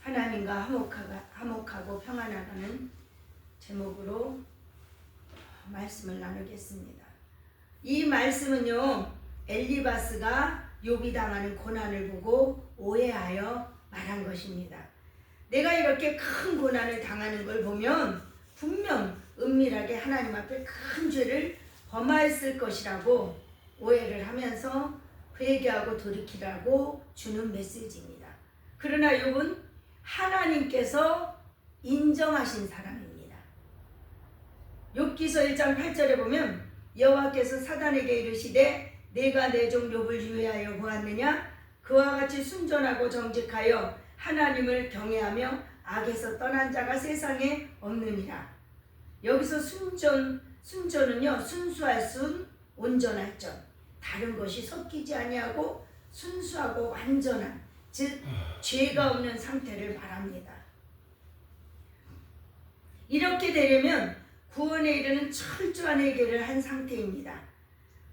하나님과 화목하고 평안하다는 제목으로 말씀을 나누겠습니다. 이 말씀은요, 엘리바스가 욥이 당하는 고난을 보고 오해하여 말한 것입니다. 내가 이렇게 큰 고난을 당하는 걸 보면 분명 은밀하게 하나님 앞에 큰 죄를 범하였을 것이라고 오해를 하면서 회개하고 돌이키라고 주는 메시지입니다. 그러나 욥은 하나님께서 인정하신 사람입니다. 욥기서 1장 8절에 보면 여호와께서 사단에게 이르시되 내가 내 종 욥을 유해하여 보았느냐? 그와 같이 순전하고 정직하여 하나님을 경외하며 악에서 떠난 자가 세상에 없느니라. 여기서 순전은요, 순수할 순, 온전할 점, 다른 것이 섞이지 아니하고 순수하고 완전한, 즉 죄가 없는 상태를 말합니다. 이렇게 되려면 구원에 이르는 철저한 회개를 한 상태입니다.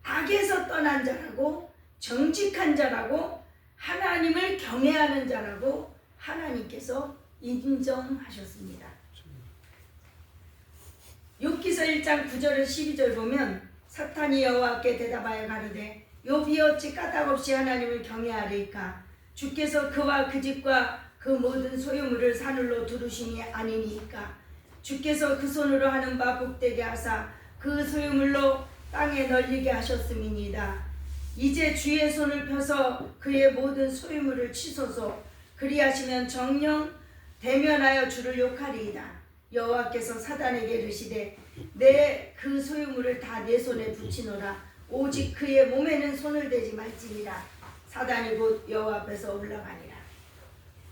악에서 떠난 자라고, 정직한 자라고, 하나님을 경외하는 자라고 하나님께서 인정하셨습니다. 욥기서 1장 9절에 12절 보면 사탄이 여호와께 대답하여 가로되 욥이 어찌 까닭없이 하나님을 경외하리까? 주께서 그와 그 집과 그 모든 소유물을 산울로 두르심이 아니니까? 주께서 그 손으로 하는 바 복되게 하사 그 소유물로 땅에 널리게 하셨음이니이다. 이제 주의 손을 펴서 그의 모든 소유물을 치소서. 그리하시면 정녕 대면하여 주를 욕하리이다. 여호와께서 사단에게 이르시되 내 그 소유물을 다 내 손에 붙이노라. 오직 그의 몸에는 손을 대지 말지니라. 사단이 곧 여호와 앞에서 올라가니라.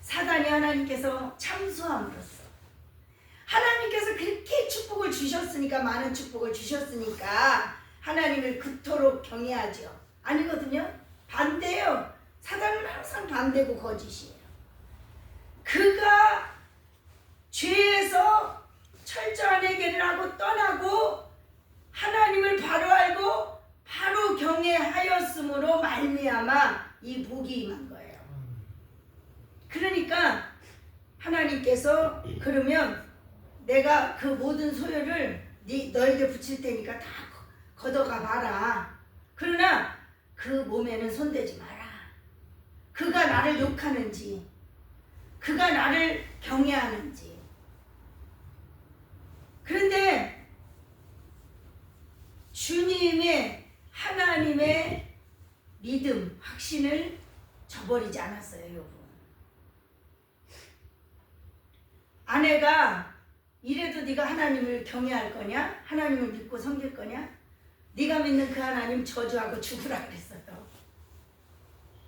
사단이 하나님께서 참소함으로써 하나님께서 그렇게 축복을 주셨으니까, 많은 축복을 주셨으니까 하나님을 그토록 경외하죠. 아니거든요. 반대예요. 사단은 항상 반대고 거짓이에요. 그가 죄에서 철저한 회개를 하고 떠나고 하나님을 바로 알고 바로 경외하였으므로 말미암아 이 복이 임한 거예요. 그러니까 하나님께서 그러면 내가 그 모든 소유를 너에게 붙일 테니까 다 걷어가 봐라. 그러나 그 몸에는 손대지 마라. 그가 나를 욕하는지, 그가 나를 경외하는지. 그런데 주님의, 하나님의 믿음, 확신을 저버리지 않았어요. 여러분, 아내가 이래도 네가 하나님을 경외할 거냐? 하나님을 믿고 섬길 거냐? 네가 믿는 그 하나님 저주하고 죽으라 그랬어요.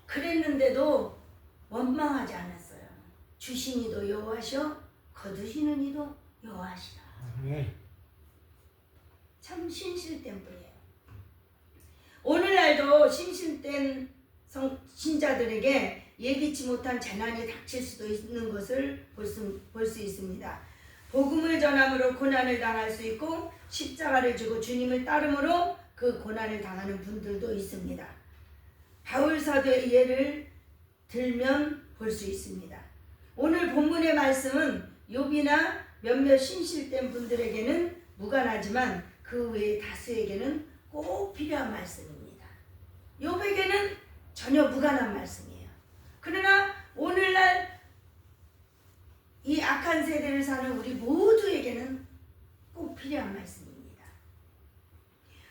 그랬는데도 원망하지 않았어요. 주신 이도 여호와시오, 거두시는 이도 여호와시라. 참 신실된 분이에요. 오늘날도 신실된 신자들에게 예기치 못한 재난이 닥칠 수도 있는 것을 볼 수 있습니다. 복음을 전함으로 고난을 당할 수 있고 십자가를 지고 주님을 따름으로 그 고난을 당하는 분들도 있습니다. 바울 사도의 예를 들면 볼 수 있습니다. 오늘 본문의 말씀은 욥이나 몇몇 신실된 분들에게는 무관하지만 그 외의 다수에게는 꼭 필요한 말씀입니다. 욥에게는 전혀 무관한 말씀이에요. 그러나 오늘날 이 악한 세대를 사는 우리 모두에게는 꼭 필요한 말씀입니다.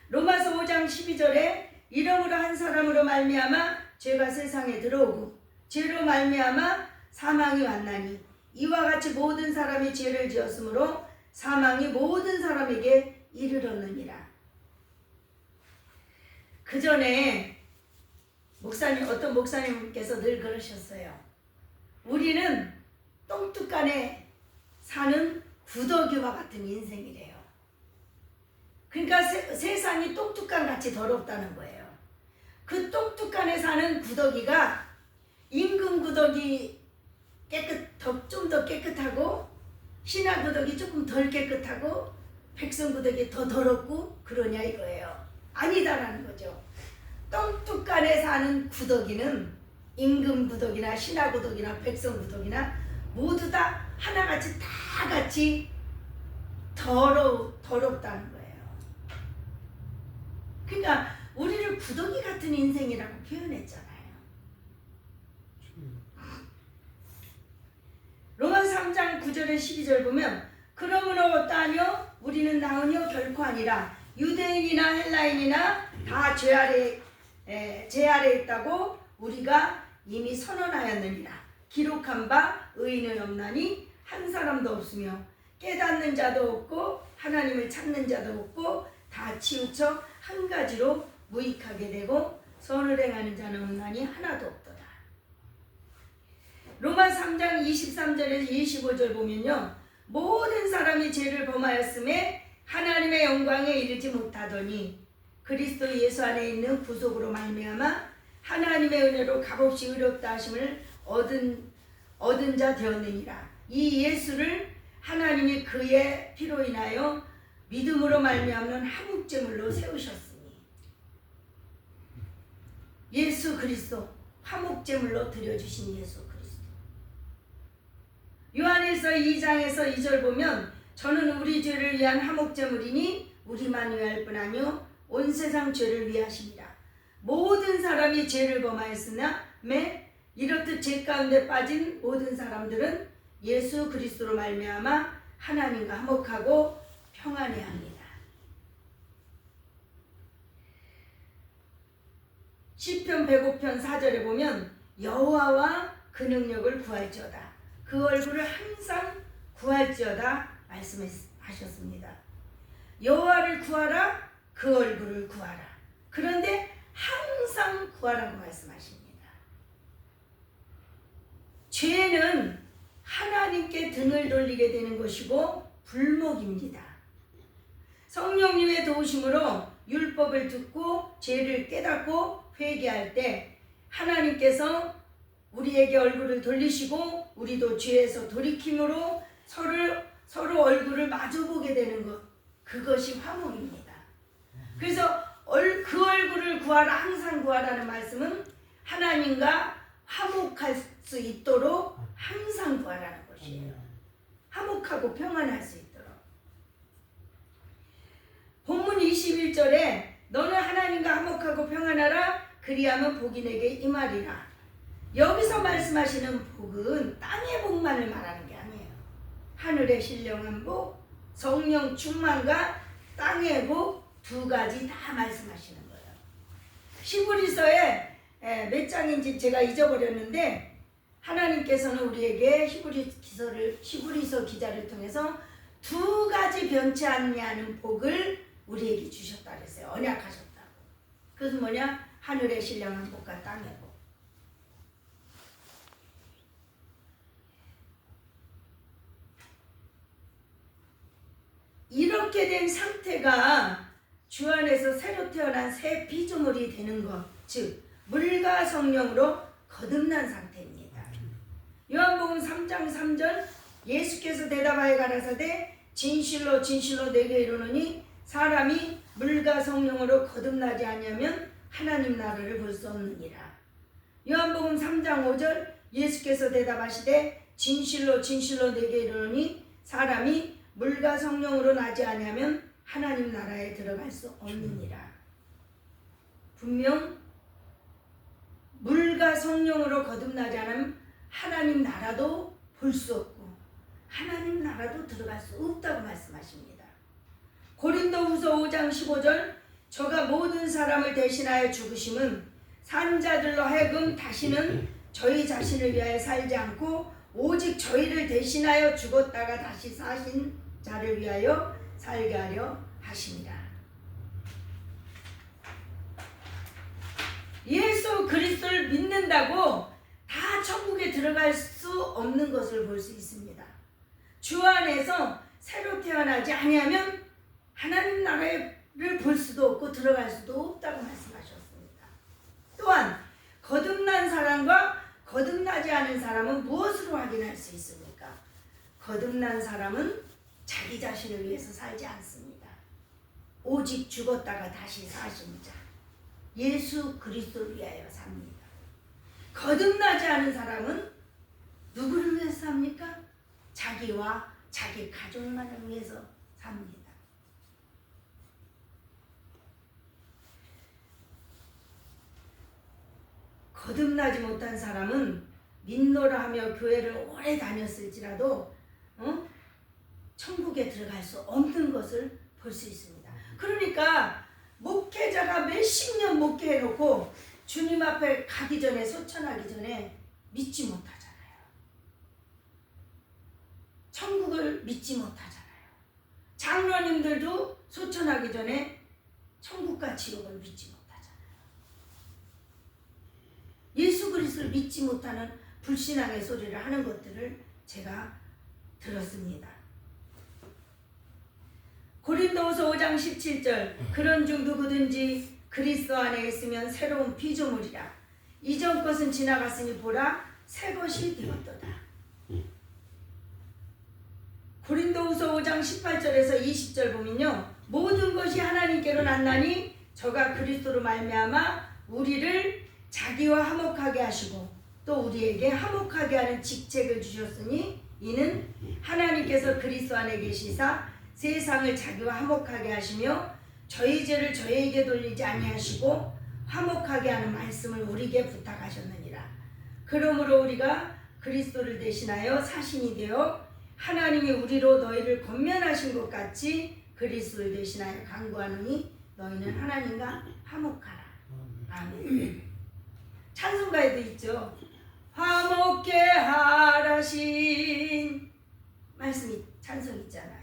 로마서 5장 12절에 이러므로 한 사람으로 말미암아 죄가 세상에 들어오고 죄로 말미암아 사망이 왔나니 이와 같이 모든 사람이 죄를 지었으므로 사망이 모든 사람에게 이르렀느니라. 그 전에 어떤 목사님께서 늘 그러셨어요. 우리는 똥뚝간에 사는 구더기와 같은 인생이래요. 그러니까 세상이 똥뚝간 같이 더럽다는 거예요. 그 똥뚝간에 사는 구더기가 임금 구더기 좀 더 깨끗하고 신하 구더기 조금 덜 깨끗하고 백성 구더기 더 더럽고 그러냐 이거예요. 아니다라는 거죠. 똥뚝간에 사는 구더기는 임금 구더기나 신하 구더기나 백성 구더기나 모두 다 하나같이 다 같이 더럽다는 거예요. 그러니까 우리를 구더기 같은 인생이라고 표현했잖아요. 로마 3장 9절에 12절 보면 그러므로 어떠하뇨? 우리는 나으뇨? 결코 아니라 유대인이나 헬라인이나 다 죄 아래 있다고 우리가 이미 선언하였느니라. 기록한 바 의인은 없나니 한 사람도 없으며 깨닫는 자도 없고 하나님을 찾는 자도 없고 다 치우쳐 한 가지로 무익하게 되고 선을 행하는 자는 없나니 하나도 없도다. 로마 3장 23절에서 25절 보면요, 모든 사람이 죄를 범하였음에 하나님의 영광에 이르지 못하더니 그리스도 예수 안에 있는 구속으로 말미암아 하나님의 은혜로 값없이 의롭다 하심을 얻은 자 되었느니라. 이 예수를 하나님이 그의 피로 인하여 믿음으로 말미암는 화목제물로 세우셨으니, 예수 그리스도 화목제물로 드려주신 예수 그리스도. 요한일서 2장에서 2절 보면 저는 우리 죄를 위한 화목제물이니 우리만 위할 뿐 아니요 온 세상 죄를 위하십니다. 모든 사람이 죄를 범하였으나 이렇듯 죄 가운데 빠진 모든 사람들은 예수 그리스도로 말미암아 하나님과 화목하고 평안해야 합니다. 시편 105편 4절에 보면 여호와와 그 능력을 구할지어다. 그 얼굴을 항상 구할지어다 말씀하셨습니다. 여호와를 구하라, 그 얼굴을 구하라. 그런데 항상 구하라고 말씀하십니다. 죄는 하나님께 등을 돌리게 되는 것이고 불목입니다. 성령님의 도우심으로 율법을 듣고 죄를 깨닫고 회개할 때 하나님께서 우리에게 얼굴을 돌리시고 우리도 죄에서 돌이킴으로 서로 얼굴을 마주보게 되는 것, 그것이 화목입니다. 그래서 그 얼굴을 구하라, 항상 구하라는 말씀은 하나님과 화목할 수 있도록 항상 구하라는 것이에요. 화목하고 평안할 수 있도록. 본문 21절에 너는 하나님과 화목하고 평안하라, 그리하면 복이 내게 임하리라. 여기서 말씀하시는 복은 땅의 복만을 말하는 게 아니에요. 하늘의 신령한 복, 성령 충만과 땅의 복 두 가지 다 말씀하시는 거예요. 히브리서에 몇 장인지 제가 잊어버렸는데 하나님께서는 우리에게 히브리서 기자를 통해서 두 가지 변치 않냐는 복을 우리에게 주셨다 그랬어요. 언약하셨다고. 그것은 뭐냐? 하늘의 신령한 복과 땅의 복. 이렇게 된 상태가 주 안에서 새로 태어난 새 피조물이 되는 것, 즉 물과 성령으로 거듭난 상태입니다. 요한복음 3장 3절 예수께서 대답하여 가라사대 진실로 진실로 내게 이르노니 사람이 물과 성령으로 거듭나지 아니하면 하나님 나라를 볼 수 없느니라. 요한복음 3장 5절 예수께서 대답하시되 진실로 진실로 내게 이르노니 사람이 물과 성령으로 나지 아니하면 하나님 나라에 들어갈 수 없느니라. 분명 물과 성령으로 거듭나지 않으면 하나님 나라도 볼 수 없고 하나님 나라도 들어갈 수 없다고 말씀하십니다. 고린도후서 5장 15절 저가 모든 사람을 대신하여 죽으심은 산자들로 하여금 다시는 저희 자신을 위하여 살지 않고 오직 저희를 대신하여 죽었다가 다시 사신 자를 위하여 살게 하려 하십니다. 예수 그리스도를 믿는다고 다 천국에 들어갈 수 없는 것을 볼 수 있습니다. 주 안에서 새로 태어나지 아니하면 하나님 나라를 볼 수도 없고 들어갈 수도 없다고 말씀하셨습니다. 또한 거듭난 사람과 거듭나지 않은 사람은 무엇으로 확인할 수 있습니까? 거듭난 사람은 자기 자신을 위해서 살지 않습니다. 오직 죽었다가 다시 사신 자 예수 그리스도를 위하여 삽니다. 거듭나지 않은 사람은 누구를 위해서 삽니까? 자기와 자기 가족만을 위해서 삽니다. 거듭나지 못한 사람은 믿노라 하며 교회를 오래 다녔을지라도 천국에 들어갈 수 없는 것을 볼 수 있습니다. 그러니까 목회자가 몇십 년 목회해놓고 주님 앞에 가기 전에, 소천하기 전에 믿지 못하잖아요. 천국을 믿지 못하잖아요. 장로님들도 소천하기 전에 천국과 지옥을 믿지 못하잖아요. 예수 그리스도를 믿지 못하는 불신앙의 소리를 하는 것들을 제가 들었습니다. 고린도후서 5장 17절 그런 중 누구든지 그리스도 안에 있으면 새로운 피조물이라 이전 것은 지나갔으니 보라 새 것이 되었도다. 고린도후서 5장 18절에서 20절 보면요, 모든 것이 하나님께로 났나니 저가 그리스도로 말미암아 우리를 자기와 화목하게 하시고 또 우리에게 화목하게 하는 직책을 주셨으니 이는 하나님께서 그리스도 안에 계시사 세상을 자기와 화목하게 하시며 저희 죄를 저희에게 돌리지 아니하시고 화목하게 하는 말씀을 우리에게 부탁하셨느니라. 그러므로 우리가 그리스도를 대신하여 사신이 되어 하나님이 우리로 너희를 권면하신 것 같이 그리스도를 대신하여 간구하노니 너희는 하나님과 화목하라. 아멘. 찬송가에도 있죠. 화목케 하라신 말씀이 찬송 있잖아요.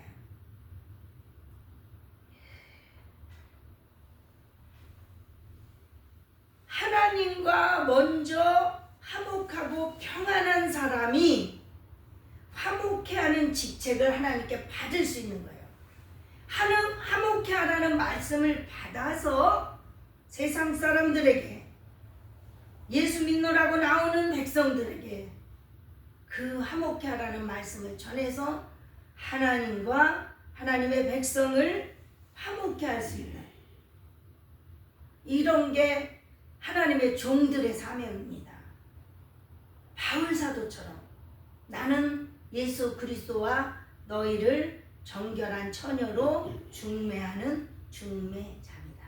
하나님과 먼저 화목하고 평안한 사람이 화목해 하는 직책을 하나님께 받을 수 있는 거예요. 화목해 하라는 말씀을 받아서 세상 사람들에게, 예수 믿노라고 나오는 백성들에게 그 화목해 하라는 말씀을 전해서 하나님과 하나님의 백성을 화목해 할 수 있는, 이런 게 하나님의 종들의 사명입니다. 바울 사도처럼 나는 예수 그리스도와 너희를 정결한 처녀로 중매하는 중매자입니다.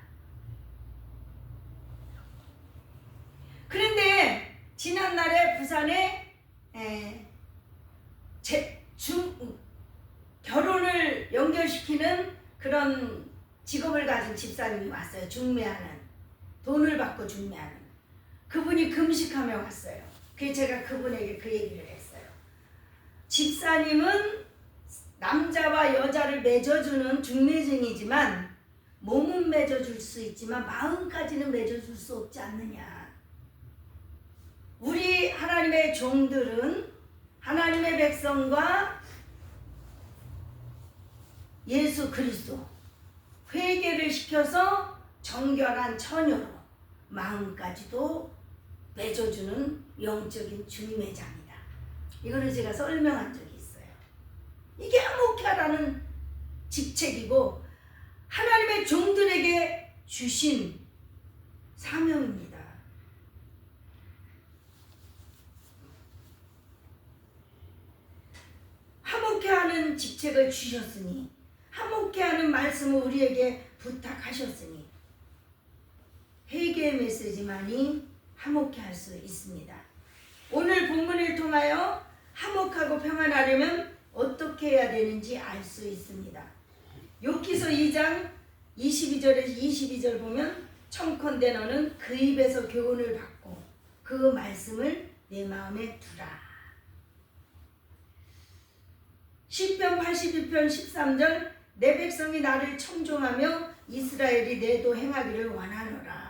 그런데 지난날에 부산에 결혼을 연결시키는 그런 직업을 가진 집사님이 왔어요. 중매하는, 돈을 받고 중매하는. 그분이 금식하며 왔어요. 그래서 제가 그분에게 그 얘기를 했어요. 집사님은 남자와 여자를 맺어주는 중매쟁이지만 몸은 맺어줄 수 있지만 마음까지는 맺어줄 수 없지 않느냐. 우리 하나님의 종들은 하나님의 백성과 예수 그리스도 회개를 시켜서 정결한 처녀로 마음까지도 맺어주는 영적인 중매자입니다. 이거는 제가 설명한 적이 있어요. 이게 화목하라는 직책이고 하나님의 종들에게 주신 사명입니다. 화목해 하는 직책을 주셨으니, 화목해 하는 말씀을 우리에게 부탁하셨으니 회개의 메시지만이 화목해 할 수 있습니다. 오늘 본문을 통하여 화목하고 평안하려면 어떻게 해야 되는지 알 수 있습니다. 욥기서 2장 22절에서 22절 보면 청컨대 너는 그 입에서 교훈을 받고 그 말씀을 내 마음에 두라. 시편 81편 13절 내 백성이 나를 청종하며 이스라엘이 내도 행하기를 원하노라.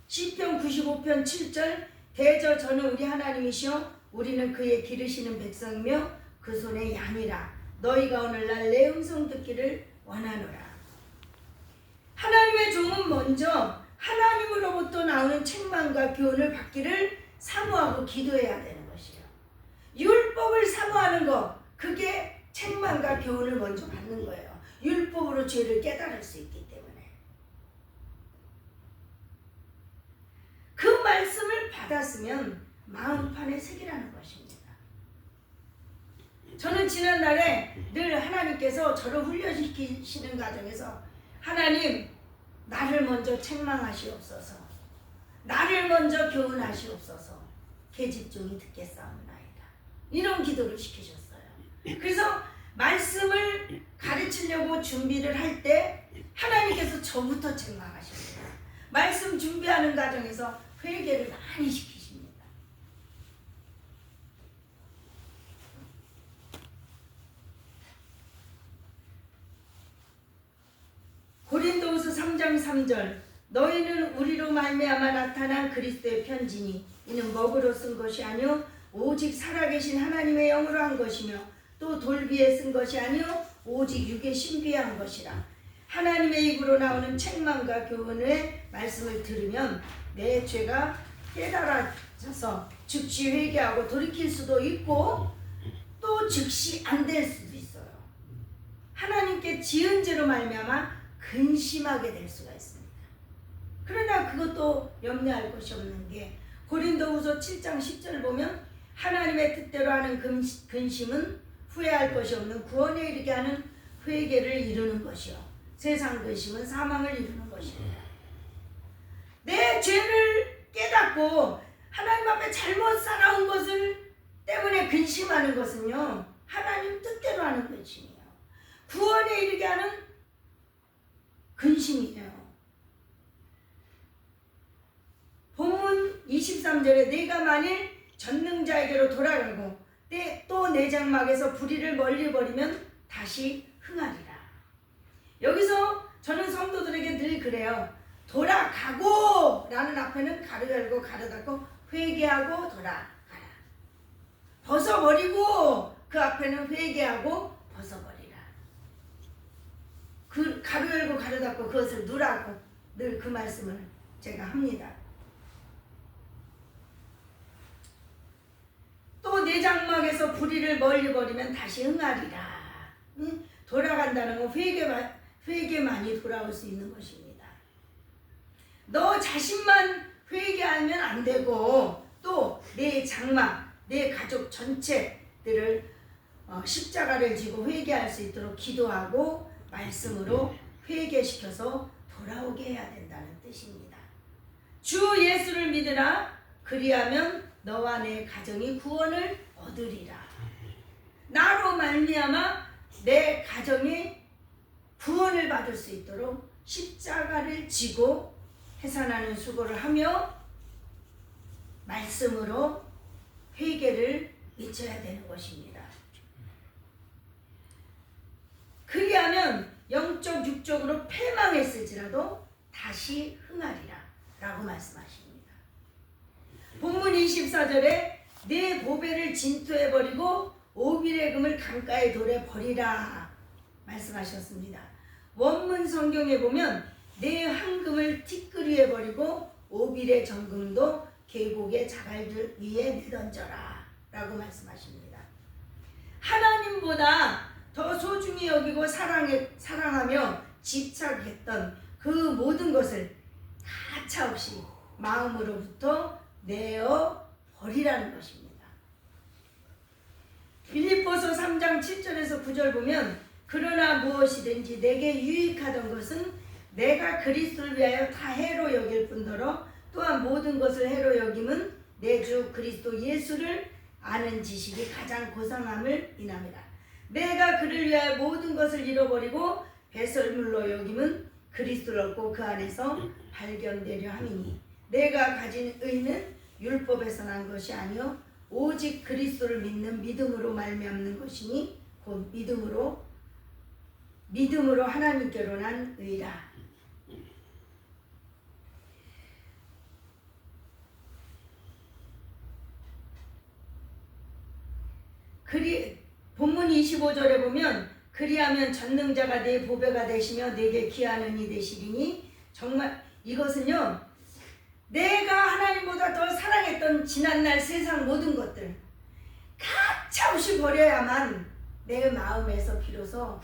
시편 95편 7절 대저 저는 우리 하나님이시여 우리는 그의 기르시는 백성이며 그 손의 양이라. 너희가 오늘날 내 음성 듣기를 원하노라. 하나님의 종은 먼저 하나님으로부터 나오는 책망과 교훈을 받기를 사모하고 기도해야 되는 것이에요. 율법을 사모하는 것, 그게 책망과 교훈을 먼저 받는 거예요. 율법으로 죄를 깨달을 수 있기 때문에. 그 말씀을 받았으면 마음판에 새기라는 것입니다. 저는 지난날에 늘 하나님께서 저를 훈련시키시는 과정에서 하나님 나를 먼저 책망하시옵소서, 나를 먼저 교훈하시옵소서, 계집종이 듣겠사옵나이다, 이런 기도를 시키셨어요. 그래서 말씀을 가르치려고 준비를 할 때 하나님께서 저부터 책망하십니다. 말씀 준비하는 과정에서 회개를 많이 시키십니다. 고린도후서 3장 3절 너희는 우리로 말미암아 나타난 그리스도의 편지니 이는 먹으로 쓴 것이 아니요 오직 살아계신 하나님의 영으로 한 것이며 또 돌비에 쓴 것이 아니요 오직 육에 신비한 것이라. 하나님의 입으로 나오는 책망과 교훈의 말씀을 들으면 내 죄가 깨달아져서 즉시 회개하고 돌이킬 수도 있고 또 즉시 안 될 수도 있어요. 하나님께 지은 죄로 말미암아 근심하게 될 수가 있습니다. 그러나 그것도 염려할 것이 없는 게 고린도후서 7장 10절 보면 하나님의 뜻대로 하는 근심은 후회할 것이 없는 구원에 이르게 하는 회개를 이루는 것이요 세상 근심은 사망을 이루는 것입니다. 내 죄를 깨닫고 하나님 앞에 잘못 살아온 것을 때문에 근심하는 것은요 하나님 뜻대로 하는 근심이에요. 구원에 이르게 하는 근심이에요. 본문 23절에 내가 만일 전능자에게로 돌아가고 또 내 장막에서 불의를 멀리 버리면 다시 흥하리라. 여기서 저는 성도들에게 늘 그래요. 돌아가고 라는 앞에는 가로 열고 가로 닫고 회개하고 돌아가라. 벗어버리고 그 앞에는 회개하고 벗어버리라. 그 가로 열고 가로 닫고 그것을 누라고 늘 그 말씀을 제가 합니다. 또 내 장막에서 불의를 멀리 버리면 다시 흥하리라. 돌아간다는 건 회개만이 돌아올 수 있는 것입니다. 너 자신만 회개하면 안 되고 또 내 장막, 내 가족 전체들을 십자가를 지고 회개할 수 있도록 기도하고 말씀으로 회개시켜서 돌아오게 해야 된다는 뜻입니다. 주 예수를 믿으라. 그리하면 너와 내 가정이 구원을 얻으리라. 나로 말미암아 내 가정이 구원을 받을 수 있도록 십자가를 지고 해산하는 수고를 하며 말씀으로 회개를 미쳐야 되는 것입니다. 그리하면 영적 육적으로 패망했을지라도 다시 흥하리라 라고 말씀하십니다. 본문 24절에 내 보배를 진토해버리고 오빌의 금을 강가의 돌에 버리라 말씀하셨습니다. 원문 성경에 보면 내 황금을 티끌 위에 버리고 오빌의 정금도 계곡의 자갈들 위에 내던져라 라고 말씀하십니다. 하나님보다 더 소중히 여기고 사랑하며 집착했던 그 모든 것을 가차없이 마음으로부터 내어 버리라는 것입니다. 빌립보서 3장 7절에서 9절 보면 그러나 무엇이든지 내게 유익하던 것은 내가 그리스도를 위하여 다 해로 여길 뿐더러 또한 모든 것을 해로 여김은 내 주 그리스도 예수를 아는 지식이 가장 고상함을 인함이라. 내가 그를 위하여 모든 것을 잃어버리고 배설물로 여김은 그리스도를 얻고 그 안에서 발견되려 함이니 내가 가진 의는 율법에서 난 것이 아니요 오직 그리스도를 믿는 믿음으로 말미암는 것이니 곧 믿음으로 하나님께로 난 의라. 본문 25절에 보면 그리하면 전능자가 내 보배가 되시며 내게 귀한 이 되시리니 정말 이것은요 내가 하나님보다 더 사랑했던 지난날 세상 모든 것들 가차없이 버려야만 내 마음에서 비로소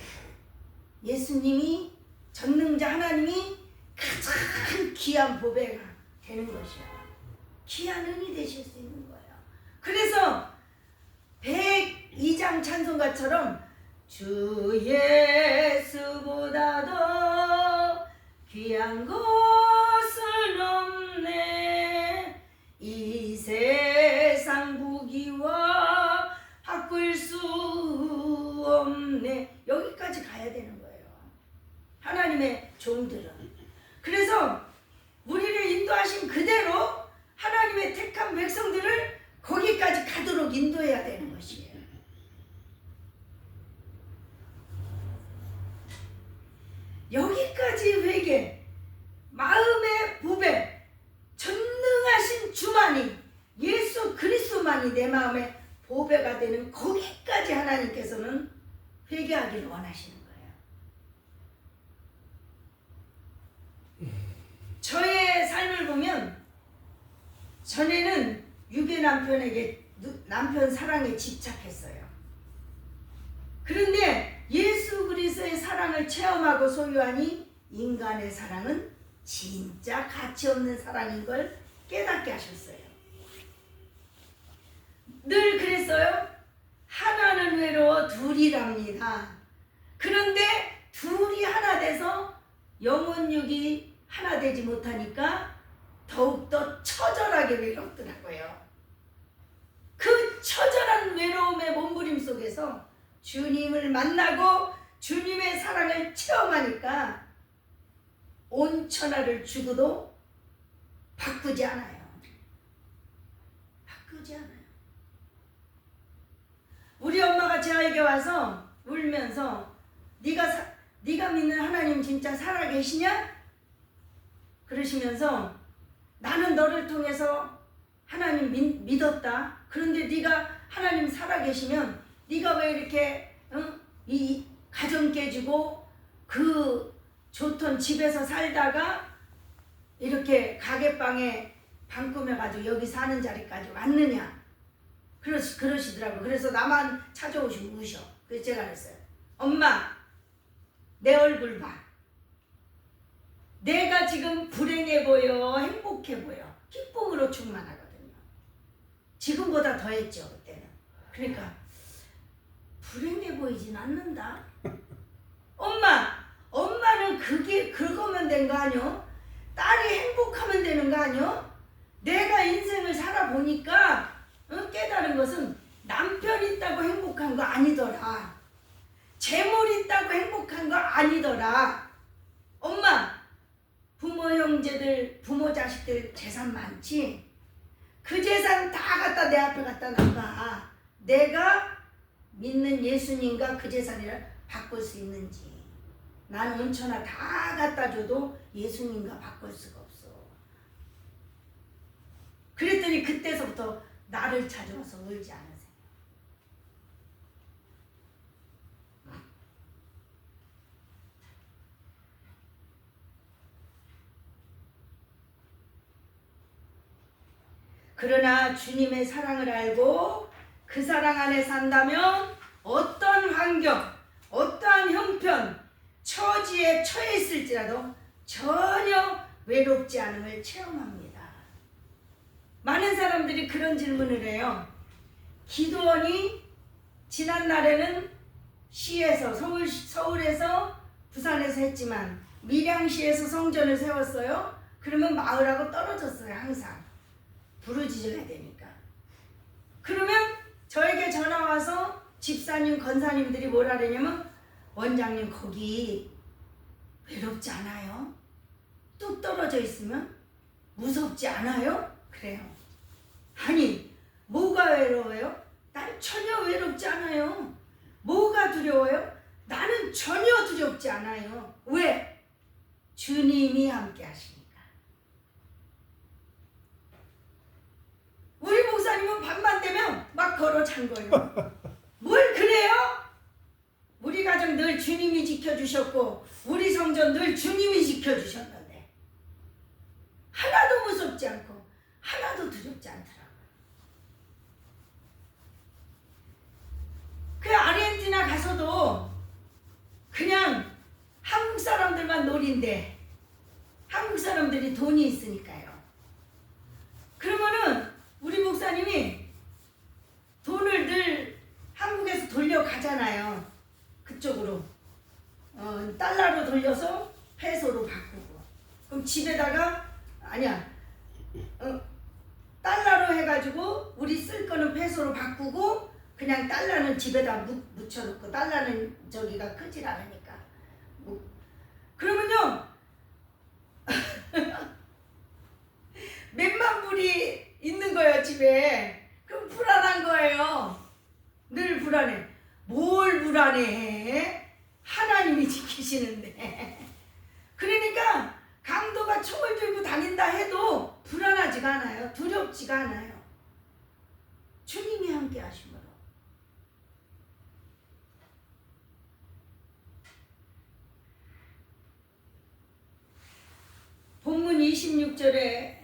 예수님이 전능자 하나님이 가장 귀한 보배가 되는 것이야. 귀한 은이 되실 수 있는 거예요. 그래서 102장 찬송가처럼 주 예수보다 더 귀한 것은 없네. 이 세상 부귀와 바꿀 수 없네. 여기까지 가야 되는 거예요, 하나님의 종들은. 그래서 우리를 인도하신 그대로 하나님의 택한 백성들을 거기까지 가도록 인도해야 되는 것이에요. 여기까지 회개, 마음의 보배, 전능하신 주만이, 예수 그리스도만이 내 마음의 보배가 되는 거기까지 하나님께서는 회개하기를 원하시는 거예요. 저의 삶을 보면 전에는 유괴 남편에게 남편 사랑에 집착했어요. 그런데 예수 그리스도의 사랑을 체험하고 소유하니 인간의 사랑은 진짜 가치 없는 사랑인 걸 깨닫게 하셨어요. 늘 그랬어요. 하나는 외로워 둘이랍니다. 그런데 둘이 하나 돼서 영혼육이 하나 되지 못하니까 더욱더 처절하게 외롭더라고요. 그 처절한 외로움의 몸부림 속에서 주님을 만나고 주님의 사랑을 체험하니까 온 천하를 주고도 바꾸지 않아요. 바꾸지 않아요. 우리 엄마가 제 아이에게 와서 울면서 네가 믿는 하나님 진짜 살아계시냐? 그러시면서 나는 너를 통해서 하나님 믿었다. 그런데 네가 하나님 살아계시면 네가 왜 이렇게 이 가정 깨지고 그 좋던 집에서 살다가 이렇게 가게방에 방 꾸며가지고 여기 사는 자리까지 왔느냐? 그러시더라고요. 그래서 나만 찾아오시고 우셔. 그래서 제가 그랬어요. 엄마, 내 얼굴 봐. 내가 지금 불행해 보여, 행복해 보여, 기쁨으로 충만하거든요. 지금보다 더했죠, 그때는. 그러니까 불행해 보이진 않는다. 엄마는 그거면 된 거 아니요? 딸이 행복하면 되는 거 아니요? 내가 인생을 살아보니까 깨달은 것은 남편 있다고 행복한 거 아니더라. 재물 있다고 행복한 거 아니더라. 엄마, 부모 형제들, 부모 자식들 재산 많지? 그 재산 다 갖다 내 앞에 갖다 놔봐. 내가 믿는 예수님과 그 재산을 바꿀 수 있는지. 난 온천하 다 갖다 줘도 예수님과 바꿀 수가 없어. 그랬더니 그때서부터 나를 찾아와서 울지 않으세요. 그러나 주님의 사랑을 알고 그 사랑 안에 산다면 어떤 환경, 어떠한 형편, 처지에 처해 있을지라도 전혀 외롭지 않음을 체험합니다. 많은 사람들이 그런 질문을 해요. 기도원이 지난날에는 시에서 서울에서 부산에서 했지만 밀양시에서 성전을 세웠어요. 그러면 마을하고 떨어졌어요. 항상 부르짖어야 되니까. 그러면 저에게 전화 와서 집사님, 권사님들이 뭐라 그러냐면 원장님 거기 외롭지 않아요? 뚝 떨어져 있으면 무섭지 않아요? 그래요. 아니 뭐가 외로워요? 난 전혀 외롭지 않아요. 뭐가 두려워요? 나는 전혀 두렵지 않아요. 왜? 주님이 함께 하시니까. 우리 목사님은 밤만 되면 막 걸어 잠궈요. 뭘 그래요? 우리 가정 늘 주님이 지켜주셨고 우리 성전 늘 주님이 지켜주셨는데 하나도 무섭지 않고 하나도 두렵지 않더라고요. 그 아르헨티나 가서도 그냥 한국 사람들만 놀인데 한국 사람들이 돈이 있으니까요. 그러면은 우리 목사님이 돈을 늘 한국에서 돌려 가잖아요. 그쪽으로 달러로 돌려서 페소로 바꾸고, 그럼 집에다가 아니야 달러로 해가지고 우리 쓸 거는 페소로 바꾸고 그냥 달러는 집에다 묻혀놓고, 달러는 저기가 크질 않으니까. 그러면요 몇만 불이 있는 거예요 집에. 그럼 불안한 거예요. 늘 불안해. 뭘 불안해? 하나님이 지키시는데. 그러니까 강도가 총을 들고 다닌다 해도 불안하지가 않아요. 두렵지가 않아요. 주님이 함께 하심으로. 본문 26절에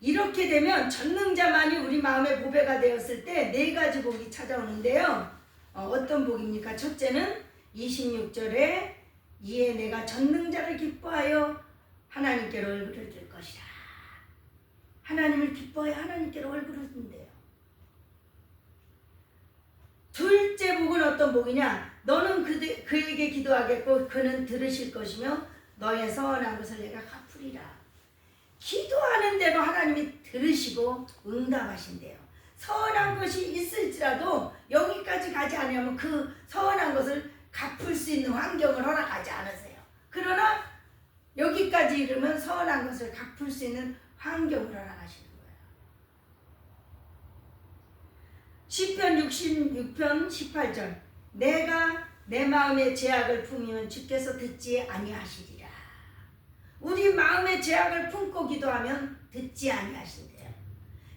이렇게 되면 전능자만이 우리 마음의 보배가 되었을 때 네 가지 복이 찾아오는데요. 어떤 복입니까? 첫째는 26절에 이에 내가 전능자를 기뻐하여 하나님께로 얼굴을 들 것이라. 하나님을 기뻐하여 하나님께로 얼굴을 든대요. 둘째 복은 어떤 복이냐? 너는 그에게 기도하겠고 그는 들으실 것이며 너의 서원한 것을 내가 갚으리라. 기도하는 대로 하나님이 들으시고 응답하신대요. 서원한 것이 있을지라도 여기까지 가지 않으면 그 서원한 것을 갚을 수 있는 환경을 허락하지 않으세요. 그러나 여기까지 이르면 서원한 것을 갚을 수 있는 환경을 허락하시는 거예요. 시편 66편 18절 내가 내 마음의 제약을 품으면 주께서 듣지 아니하시리라. 우리 마음의 제약을 품고 기도하면 듣지 아니하신대요.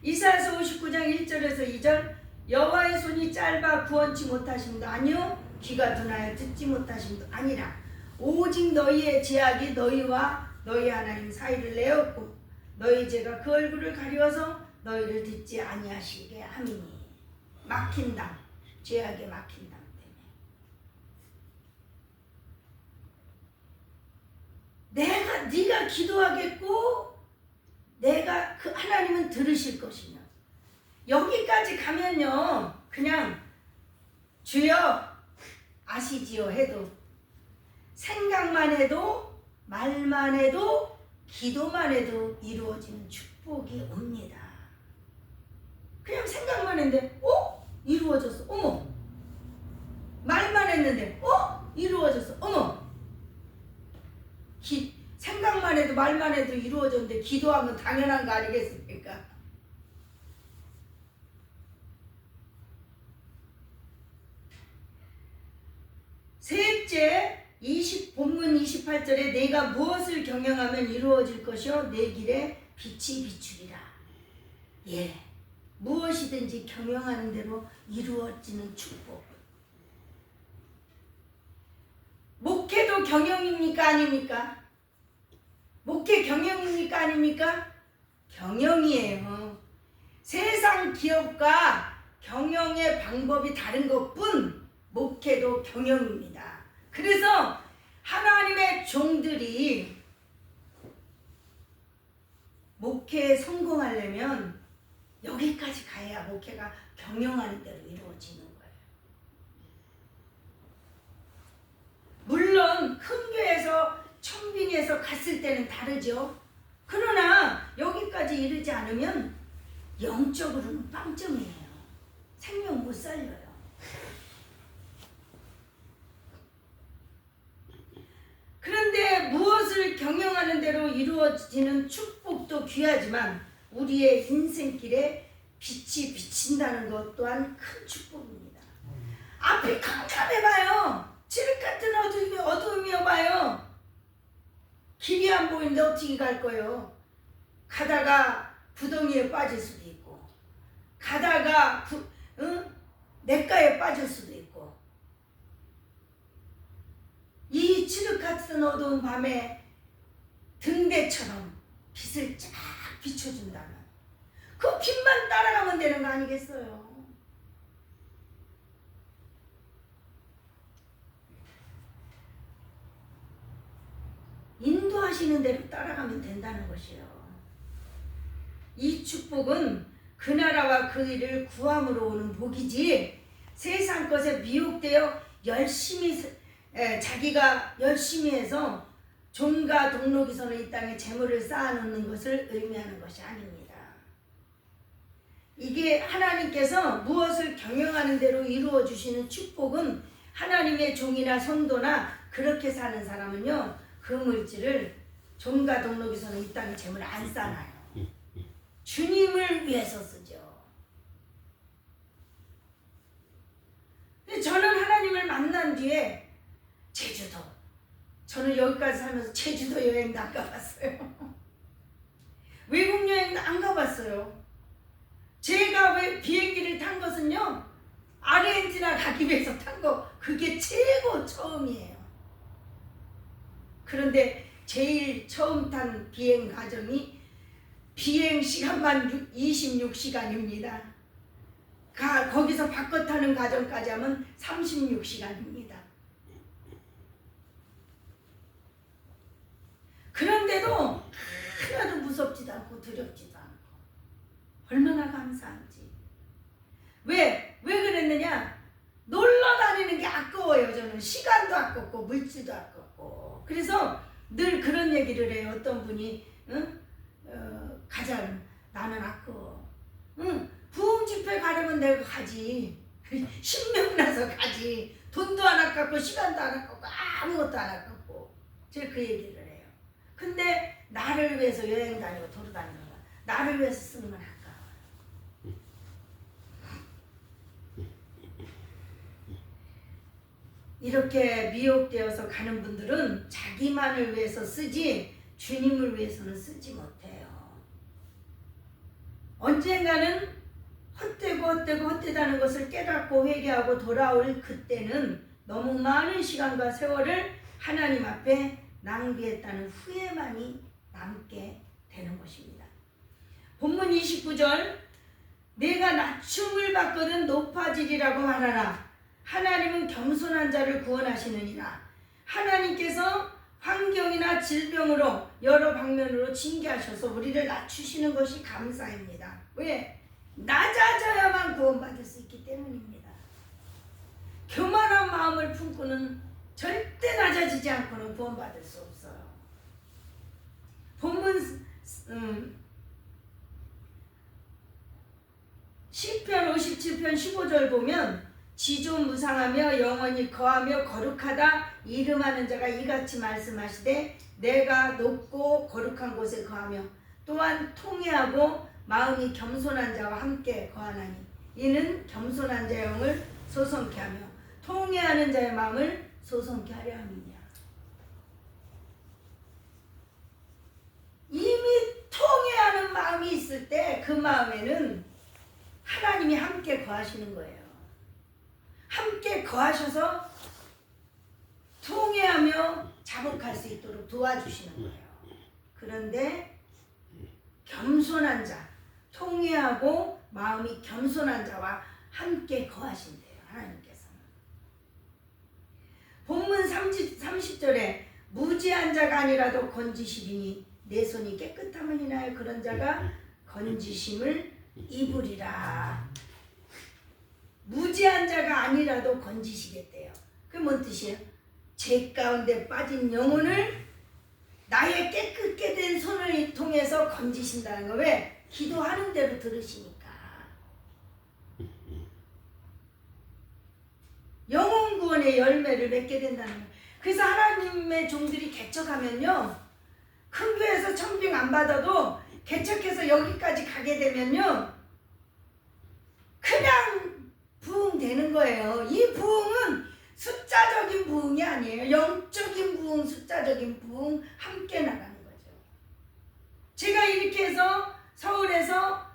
이사야서 59장 1절에서 2절 여호와의 손이 짧아 구원치 못하심도 아니요 귀가 둔하여 듣지 못하심도 아니라 오직 너희의 제약이 너희와 너희 하나님 사이를 내었고 너희 죄가 그 얼굴을 가리워서 너희를 듣지 아니하시게 함이니. 막힌 담, 죄악에 막힌 담 때문에 네가 기도하겠고 내가 그 하나님은 들으실 것이며. 여기까지 가면요 그냥 주여 아시지요 해도 생각만 해도 말만 해도 기도만 해도 이루어지는 축복이 옵니다. 그냥 생각만 했는데 이루어졌어. 어머. 말만 했는데 이루어졌어. 어머. 생각만 해도 말만 해도 이루어졌는데 기도하면 당연한 거 아니겠습니까? 셋째, 본문 28절에 내가 무엇을 경영하면 이루어질 것이요 내 길에 빛이 비추리라. 예, 무엇이든지 경영하는 대로 이루어지는 축복. 목회도 경영입니까 아닙니까? 목회 경영입니까 아닙니까? 경영이에요. 세상 기업과 경영의 방법이 다른 것뿐 목회도 경영입니다. 그래서 하나님의 종들이 목회에 성공하려면 여기까지 가야 목회가 경영하는 대로 이루어지는 거예요. 물론 큰 교회에서 청빙에서 갔을 때는 다르죠. 그러나 여기까지 이르지 않으면 영적으로는 빵점이에요. 생명 못 살려요. 그런데 무엇을 경영하는 대로 이루어지는 축복도 귀하지만 우리의 인생길에 빛이 비친다는 것 또한 큰 축복입니다. 앞이 캄캄해봐요. 칠흑 같은 어두움이어봐요. 길이 안 보이는데 어떻게 갈 거예요? 가다가 구덩이에 빠질 수도 있고 가다가 냇가에 빠질 수도 있고. 이 칠흑 같은 어두운 밤에 등대처럼 빛을 쫙 비춰준다면 그 빛만 따라가면 되는 거 아니겠어요? 인도하시는 대로 따라가면 된다는 것이요. 이 축복은 그 나라와 그 일을 구함으로 오는 복이지 세상 것에 미혹되어 자기가 열심히 해서 종과 동록이서는 이 땅에 재물을 쌓아놓는 것을 의미하는 것이 아닙니다. 이게 하나님께서 무엇을 경영하는 대로 이루어 주시는 축복은 하나님의 종이나 성도나 그렇게 사는 사람은요, 그 물질을 종과 동록에서는 이 땅에 재물을 안 쌓아요. 주님을 위해서 쓰죠. 근데 저는 하나님을 만난 뒤에 제주도, 저는 여기까지 살면서 제주도 여행도 안 가봤어요. 외국 여행도 안 가봤어요. 제가 왜 비행기를 탄 것은요, 아르헨티나 가기 위해서 탄 거, 그게 최고 처음이에요. 그런데 제일 처음 탄 비행 과정이 비행 시간만 26시간입니다. 거기서 바꿔 타는 과정까지 하면 36시간입니다. 그런데도 하나도 무섭지도 않고 두렵지도 않고 얼마나 감사한지. 왜 그랬느냐? 놀러 다니는 게 아까워요. 저는 시간도 아깝고 물질도 아깝고. 그래서 늘 그런 얘기를 해요. 어떤 분이 가자. 나는 아까워. 부흥 집회 가려면 내가 가지. 신명나서 가지. 돈도 안 아깝고 시간도 안 아깝고 아무것도 안 아깝고. 제가 그 얘기를 해요. 근데 나를 위해서 여행 다니고 도로 다니는 거야. 나를 위해서 쓰는 건 아까워. 이렇게 미혹되어서 가는 분들은 자기만을 위해서 쓰지 주님을 위해서는 쓰지 못해요. 언젠가는 헛되다는 것을 깨닫고 회개하고 돌아올 그때는 너무 많은 시간과 세월을 하나님 앞에 낭비했다는 후회만이 남게 되는 것입니다. 본문 29절, 내가 낮춤을 받거든 높아지리라고 말하라. 하나님은 겸손한 자를 구원하시느니라. 하나님께서 환경이나 질병으로 여러 방면으로 징계하셔서 우리를 낮추시는 것이 감사입니다. 왜? 낮아져야만 구원받을 수 있기 때문입니다. 교만한 마음을 품고는 절대 낮아지지 않고는 구원받을 수 없어요. 본문 시편 57편 15절 보면 지존무상하며 영원히 거하며 거룩하다 이름하는 자가 이같이 말씀하시되 내가 높고 거룩한 곳에 거하며 또한 통회하고 마음이 겸손한 자와 함께 거하나니 이는 겸손한 자의 영을 소성케 하며 통회하는 자의 마음을 소성케 하려 함이냐. 이미 통회하는 마음이 있을 때 그 마음에는 하나님이 함께 거하시는 거예요. 함께 거하셔서 통회하며 자복할 수 있도록 도와주시는 거예요. 그런데 겸손한 자, 통회하고 마음이 겸손한 자와 함께 거하신대요. 하나님께서는. 본문 30절에 무지한 자가 아니라도 건지시리니 내 손이 깨끗함을 인하여 그런 자가 건지심을 입으리라. 무지한 자가 아니라도 건지시겠대요. 그게 뭔 뜻이에요? 죄 가운데 빠진 영혼을 나의 깨끗게 된 손을 통해서 건지신다는 거. 왜? 기도하는 대로 들으시니까. 영혼 구원의 열매를 맺게 된다는 거예요. 그래서 하나님의 종들이 개척하면요, 큰 교회에서 청빙 안 받아도 개척해서 여기까지 가게 되면요, 그냥 부흥되는 거예요. 이 부흥은 숫자적인 부흥이 아니에요. 영적인 부흥, 숫자적인 부흥 함께 나가는 거죠. 제가 이렇게 해서 서울에서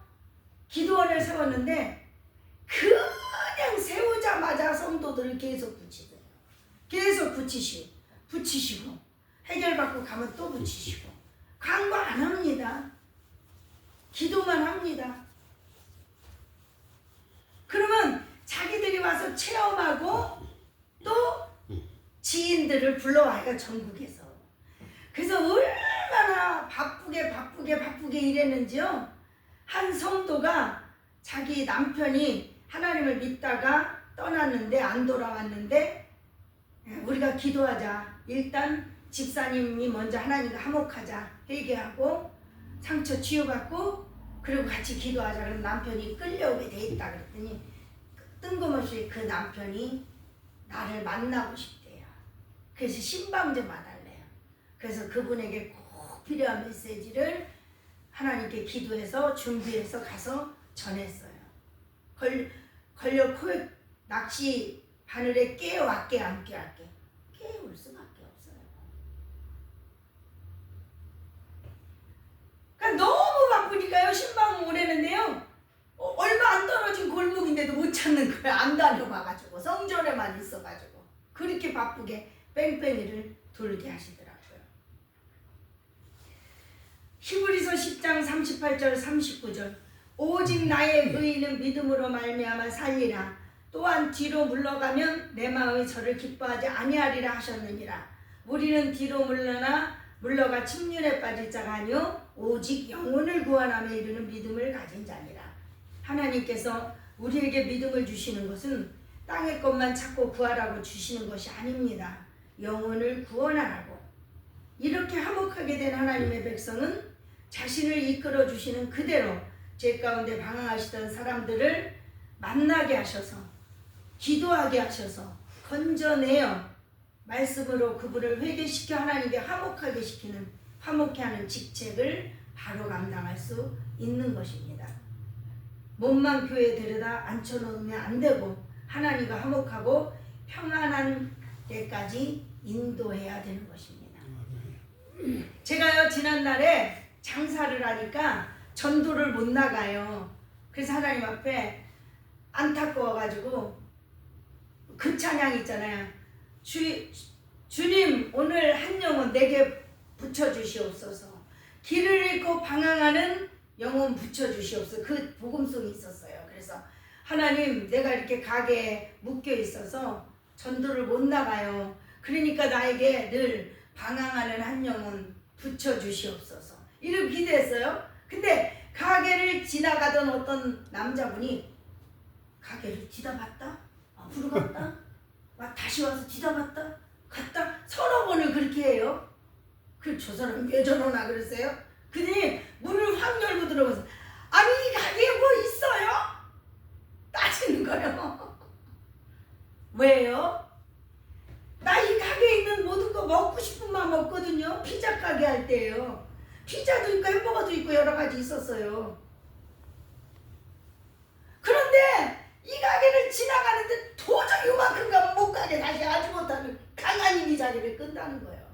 기도원을 세웠는데 그냥 세우자마자 성도들을 계속 붙이더래요. 계속 붙이시고 해결받고 가면 또 붙이시고 광고 안 합니다. 기도만 합니다. 그러면 자기들이 와서 체험하고 또 지인들을 불러와요. 전국에서. 그래서 얼마나 바쁘게 일했는지요. 한 성도가 자기 남편이 하나님을 믿다가 떠났는데 안 돌아왔는데 우리가 기도하자. 일단 집사님이 먼저 하나님과 화목하자. 회개하고 상처 치유받고 그리고 같이 기도하자. 그럼 남편이 끌려오게 돼 있다 그랬더니 뜬금없이 그 남편이 나를 만나고 싶대요. 그래서 신방 좀 봐달래요. 그래서 그분에게 꼭 필요한 메시지를 하나님께 기도해서 준비해서 가서 전했어요. 걸려 코에 낚시 바늘에 깨어왔게 안 깨웠게 깨울 수밖에 없어요. 그러니까 너무 바쁘니까요. 신방 오래는데요. 얼마 안 떨어진 골목인데도 못 찾는 거예요. 안 다녀봐가지고 성전에만 있어가지고 그렇게 바쁘게 뺑뺑이를 돌게 하시더라고요. 히브리서 10장 38절 39절 오직 나의 의인은 믿음으로 말미암아 살리라. 또한 뒤로 물러가면 내 마음이 저를 기뻐하지 아니하리라 하셨느니라. 우리는 뒤로 물러가 침륜에 빠질 자가 아니요 오직 영혼을 구원함에 이르는 믿음을 가진 자니라. 하나님께서 우리에게 믿음을 주시는 것은 땅의 것만 찾고 구하라고 주시는 것이 아닙니다. 영혼을 구원하라고. 이렇게 화목하게 된 하나님의 백성은 자신을 이끌어 주시는 그대로 죄 가운데 방황하시던 사람들을 만나게 하셔서 기도하게 하셔서 건져내어 말씀으로 그분을 회개시켜 하나님께 화목하게 시키는 화목케 하는 직책을 바로 감당할 수 있는 것입니다. 몸만 교회에 데려다 앉혀놓으면 안 되고 하나님과 화목하고 평안한 데까지 인도해야 되는 것입니다. 제가요 지난날에 장사를 하니까 전도를 못 나가요. 그래서 하나님 앞에 안타까워가지고 그 찬양 있잖아요. 주님 오늘 한 영혼 내게 붙여주시옵소서. 길을 잃고 방황하는 영혼 붙여주시옵소서. 그 복음송이 있었어요. 그래서 하나님 내가 이렇게 가게에 묶여 있어서 전도를 못 나가요. 그러니까 나에게 늘 방황하는 한 영혼 붙여주시옵소서. 이렇게 기도했어요. 근데 가게를 지나가던 어떤 남자분이 가게를 뒤다봤다 앞으로 갔다 다시 와서 뒤다봤다 갔다 서너 번을 그렇게 해요. 그 저 사람이 왜 저러나 그랬어요. 그니 문을 확 열고 들어가서 아니 이 가게에 뭐 있어요? 따지는 거예요. 왜요? 나 이 가게에 있는 모든 거 먹고 싶은 마음 없거든요. 피자 가게 할 때예요. 피자도 있고 햄버거도 있고 여러 가지 있었어요. 그런데 이 가게를 지나가는데 도저히 요만큼 가면 못 가게 다시 하지 못하는 강한 힘이 자리를 끈다는 거예요.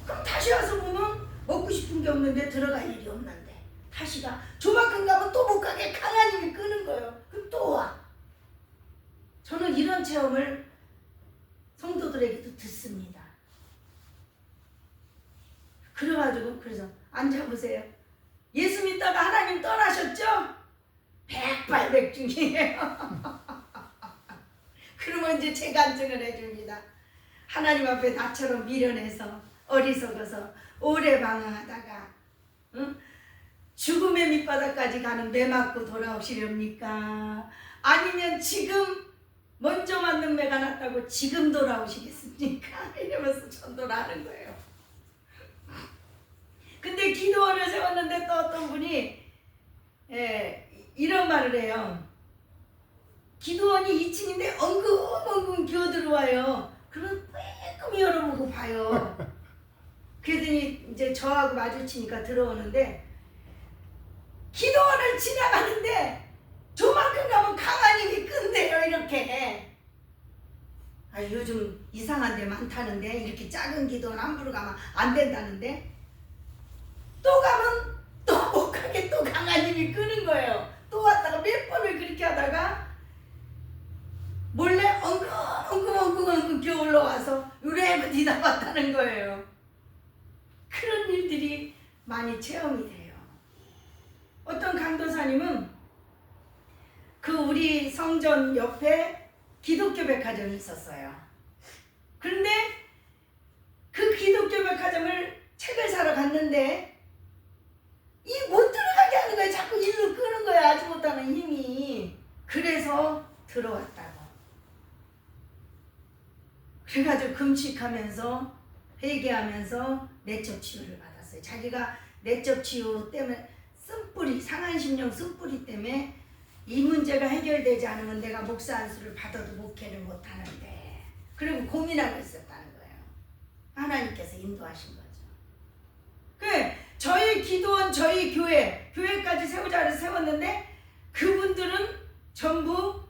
그럼 다시 와서 보면 먹고 싶은 게 없는데 들어갈 일이 없는데 다시 가. 조만큼 가면 또 못 가게 강한 힘이 끄는 거예요. 그럼 또 와. 저는 이런 체험을 성도들에게도 듣습니다. 그래가지고 그래서 앉아보세요. 예수 믿다가 하나님 떠나셨죠? 백발백중이에요. 그러면 이제 재간증을 해줍니다. 하나님 앞에 나처럼 미련해서 어리석어서 오래 방황하다가 죽음의 밑바닥까지 가는 매 맞고 돌아오시렵니까? 아니면 지금 먼저 맞는 매가 났다고 지금 돌아오시겠습니까? 이러면서 전도를 하는 거예요. 근데 기도원을 세웠는데 또 어떤 분이 이런 말을 해요. 기도원이 2층인데 엉금엉금 기어 들어와요. 그러면 빼꼼히 열어보고 봐요. 그러더니 이제 저하고 마주치니까 들어오는데 기도원을 지나가는데 저만큼 가면 강한 힘이 끈대요. 이렇게. 아, 요즘 이상한 데 많다는데 이렇게 작은 기도원 함부로 가면 안 된다는데 또 가면 또 못 가게 또 강한 힘이 끄는 거예요. 또 왔다가 몇 번을 그렇게 하다가 몰래 엉금엉금 기어 올라와서 요래만 뒤다봤다는 거예요. 그런 일들이 많이 체험이 돼요. 어떤 강도사님은 그 우리 성전 옆에 기독교 백화점이 있었어요. 그런데 그 기독교 백화점을 책을 사러 갔는데 이 못 들어가게 하는 거예요. 자꾸 일로 끄는 거예요. 아지 못하는 힘이. 그래서 들어왔다고. 그래가지고 금식하면서 회개하면서 내적 치유를 받았어요. 자기가 내적 치유 때문에 쓴뿌리, 상한 심령 쓴뿌리 때문에 이 문제가 해결되지 않으면 내가 목사 안수를 받아도 목회를 못하는데, 그리고 고민하고 있었다는 거예요. 하나님께서 인도하신 거죠. 저희 기도원, 저희 교회까지 세우자를 세웠는데 그분들은 전부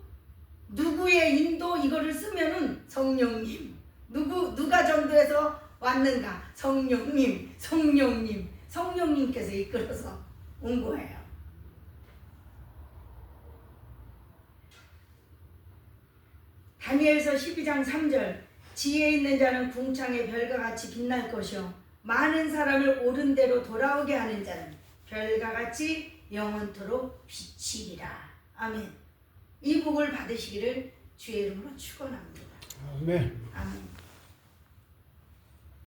누구의 인도 이거를 쓰면은 성령님, 누가 전도해서 왔는가? 성령님께서 이끌어서 온 거예요. 다니엘서 12장 3절, 지혜 있는 자는 궁창의 별과 같이 빛날 것이요 많은 사람을 옳은 대로 돌아오게 하는 자는 별과 같이 영원토록 비치리라. 아멘. 이 복을 받으시기를 주의 이름으로 축원합니다. 아멘. 아멘.